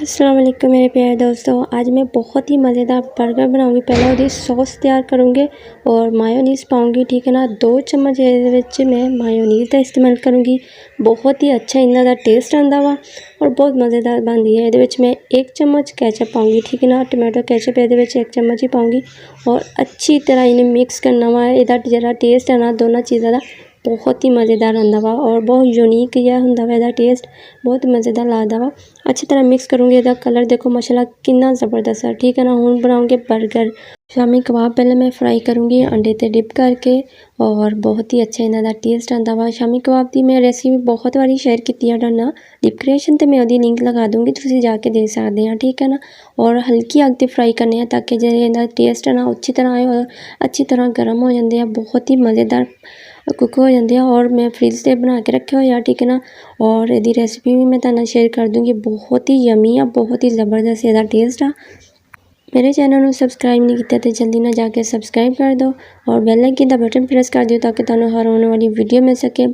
अस्सलाम वालेकुम मेरे प्यारे दोस्तों। आज मैं बहुत ही मज़ेदार बर्गर बनाऊंगी। पहले ਉਹਦੀ सॉस तैयार करूँगी और मायोनीज़ पाऊँगी, ठीक है ना। 2 चम्मच ਇਹਦੇ ਵਿੱਚ मैं मायोनीज़ ਦਾ इस्तेमाल करूँगी। बहुत ही अच्छा ਇਹਨਾਂ ਦਾ टेस्ट ਆਉਂਦਾ ਵਾ और बहुत मज़ेदार बनती है। ਇਹਦੇ ਵਿੱਚ मैं 1 चम्मच केचप पाऊँगी, ठीक है ना। टमाटो केचप ਇਹਦੇ ਵਿੱਚ 1 चम्मच ही पाऊँगी और अच्छी तरह इन्हें मिक्स करना वा। ਇਹਦਾ ਜਿਹੜਾ टेस्ट है ना दोनों चीज़ों का बहुत ही मज़ेदार आंदा वा और बहुत यूनीक जिहा हुंदा वा। ਇਹਦਾ टेस्ट बहुत मज़ेदार लगदा वा। अच्छी तरह मिक्स करूँगी। ਇਹਦਾ कलर देखो माशाल्लाह कितना ज़बरदस्त है, ठीक है ना। हुण बनाऊँगी बर्गर। शामी कबाब पहले मैं फ्राई करूँगी अंडे ते डिप करके और बहुत ही अच्छा इन्हां दा टेस्ट आंदा वा। शामी कबाब दी मैं रेसिपी बहुत बारी शेयर कीती है तुहाडे नाल। डिप क्रिएशन ते मैं ओहदी लिंक लगा दूँगी, तुसीं जाके देख सकदे आ, ठीक है ना। और हल्की अग ते फ्राई करने हैं ताकि जेह्ड़ा इहदा टेस्ट है ना अच्छी तरह आए और अच्छी तरह गर्म हो जांदे आ। बहुत ही मज़ेदार कुक हो जाते हैं और मैं फ्रिज से बना के रखे हुए हैं, ठीक है ना। और यदि रेसिपी भी मैं तुहाडे शेयर कर दूँगी। बहुत ही यमी आ, बहुत ही ज़बरदस्त इसका टेस्ट आ। मेरे चैनल को सब्सक्राइब नहीं किया तो जल्दी ना जाके सब्सक्राइब कर दो और बेल आइकन का बटन प्रेस कर दो ताकि तुहानू हर आने वाली वीडियो मिल सके।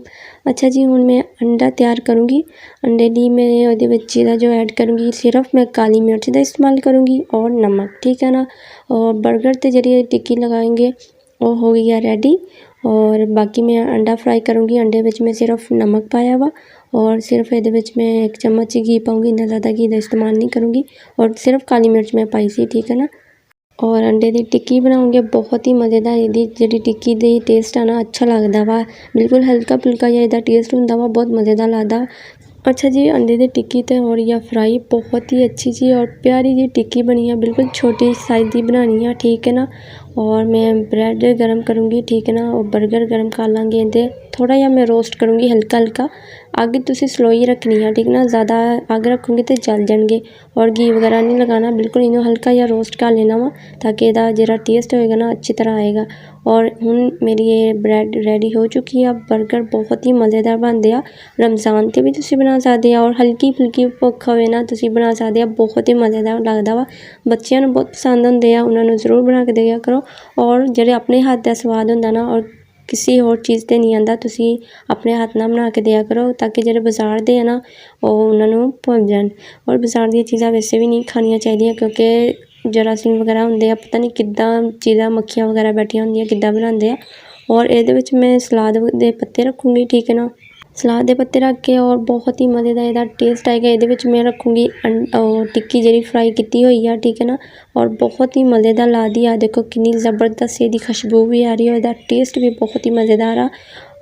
अच्छा जी, हुण मैं अंडा तैयार करूँगी। अंडे दी मैं ਉਹਦੇ ਵਿੱਚ ਇਹਦਾ जो ऐड करूँगी सिर्फ मैं काली मिर्च का इस्तेमाल करूँगी और नमक, ठीक है ना। और बर्गर ते जी टिक्की लगाएंगे वो हो गई है रेडी। और बाकी मैं अंडा फ्राई करूँगी। अंडे में मैं सिर्फ नमक पाया वा और सिर्फ ये मैं 1 चम्मच ही घी पाऊँगी, इतना ज़्यादा घी का इस्तेमाल नहीं करूँगी। और सिर्फ काली मिर्च मैं पाई सी, ठीक है ना। और अंडे की टिक्की बनाऊँगी। बहुत ही मज़ेदार ये जी टिक्की दी टेस्ट है ना अच्छा लगता वा। बिल्कुल हल्का फुल्का जिहा इसका टेस्ट होंदा वा, बहुत मज़ेदार लगता। अच्छा जी, अंडे की टिक्की तो हो रही है फ्राई। बहुत ही अच्छी जी और प्यारी जी टिक्की बनी है, बिल्कुल छोटी साइज़ की बनानी है, ठीक है ना। और मैं ब्रेड गरम करूँगी, ठीक है ना। और बर्गर गरम कर लाँगे। इहदे थोड़ा जिहा मैं रोस्ट करूँगी हल्का हल्का। अग तुसीं स्लो ही रखनी है, ठीक है ना। ज़्यादा अग रखोगे तो जल जाएंगे और घी वगैरह नहीं लगाना, बिल्कुल इन्हों हल्का जिहा रोस्ट कर लेना वा ताकि इसका जो टेस्ट होएगा ना अच्छी तरह आएगा। और हुण मेरी ये ब्रेड रेडी हो चुकी है। बर्गर बहुत ही मज़ेदार बनते हैं। रमज़ान ते भी तुसीं बना सकदे हो और हल्की फुल्की भुख होवे ना तुसीं बना सकदे हो। बहुत ही मज़ेदार लगता वा। बच्चों को बहुत पसंद होंदे आ, उन्होंने ज़रूर बना के दिया करो। और जो अपने हाथ का स्वाद होंदा ना और किसी होर चीज़ ते नहीं आंदा, तुसीं अपने हाथ नाल बना के दिया करो ताकि जो बाज़ार दे है ना वो उन्होंने भुल जान। और बाज़ार दी चीज़ां वैसे भी नहीं खानियां चाहिए क्योंकि जरासीम वगैरह होंदे आ, पता नहीं किद्दां चीज़ां मक्खियां वगैरह बैठियां होंदियां, किद्दां बनांदे आ। और ये मैं सलाद दे पत्ते रखूँगी, ठीक है ना। सलाद के पत्ते रख के और बहुत ही मज़ेदार इसका टेस्ट आएगा। ये मैं रखूँगी टिक्की जी फ्राई की हुई है, ठीक है ना। और बहुत ही मज़ेदार लगती है। देखो कितनी ज़बरदस्त इसकी खुशबू भी आ रही है, इसका टेस्ट भी बहुत ही मज़ेदार आ।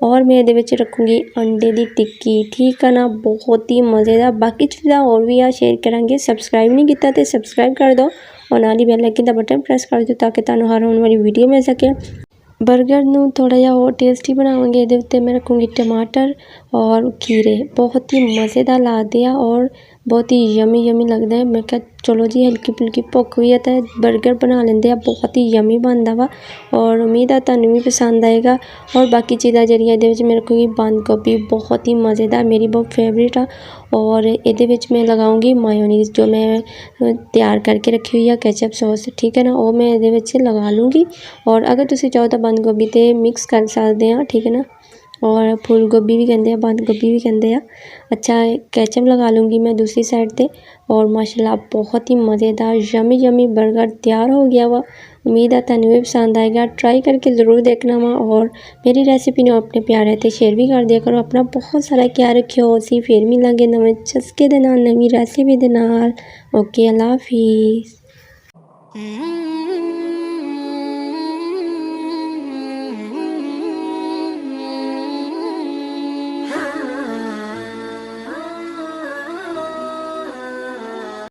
और मैं ये रखूँगी अंडे की टिक्की, ठीक है ना। बहुत ही मज़ेदार बाकी चीज़ां और भी शेयर करांगे। सब्सक्राइब नहीं किया तो सब्सक्राइब कर दो और नाल ही बेल आइकन का बटन प्रेस कर दो ताकि तुहानू हर आने वाली वीडियो मिल सके। बर्गर नू थोड़ा जिहा होर टेस्टी बनावांगे। इहदे उत्ते मैं रखूँगी टमाटर और खीरे, बहुत ही मज़ेदार लगते हैं और बहुत ही यमी यमी लगता है। मैं क्या चलो जी हल्की फुल्की भुख हुई है तो बर्गर बना लेंदे आ। बहुत ही यमी बनता वा और उम्मीद है तुहानू भी पसंद आएगा। और बाकी चीज़ां जिहड़ियां इहदे विच मैं रखूँगी बंद गोभी, बहुत ही मज़ेदार, मेरी बहुत फेवरेट आ। और इहदे विच मैं लगाऊँगी मायोनीज़ जो मैं तैयार करके रखी हुई है केचप सॉस, ठीक है ना। वो मैं इहदे विच लगा लूँगी और अगर तुसीं चाहो तो बंद गोभी ते मिक्स कर सकदे आ, ठीक है ना। और फूल गोभी भी कहते हैं, बंद गोभी भी कहते हैं। अच्छा, केचप लगा लूँगी मैं दूसरी साइड पे और माशाल्लाह बहुत ही मज़ेदार यमी यमी बर्गर तैयार हो गया वा। उम्मीद है तुहानू भी पसंद आएगा, ट्राई करके ज़रूर देखना वा। और मेरी रेसिपी ने अपने प्यारे ते शेयर भी कर दिया करो। अपना बहुत सारा ख्याल रखियो। असीं फिर मिलांगे नवें चस्के दे नाल, नवीं रेसिपी दे नाल। ओके, अल्लाह हाफिज़।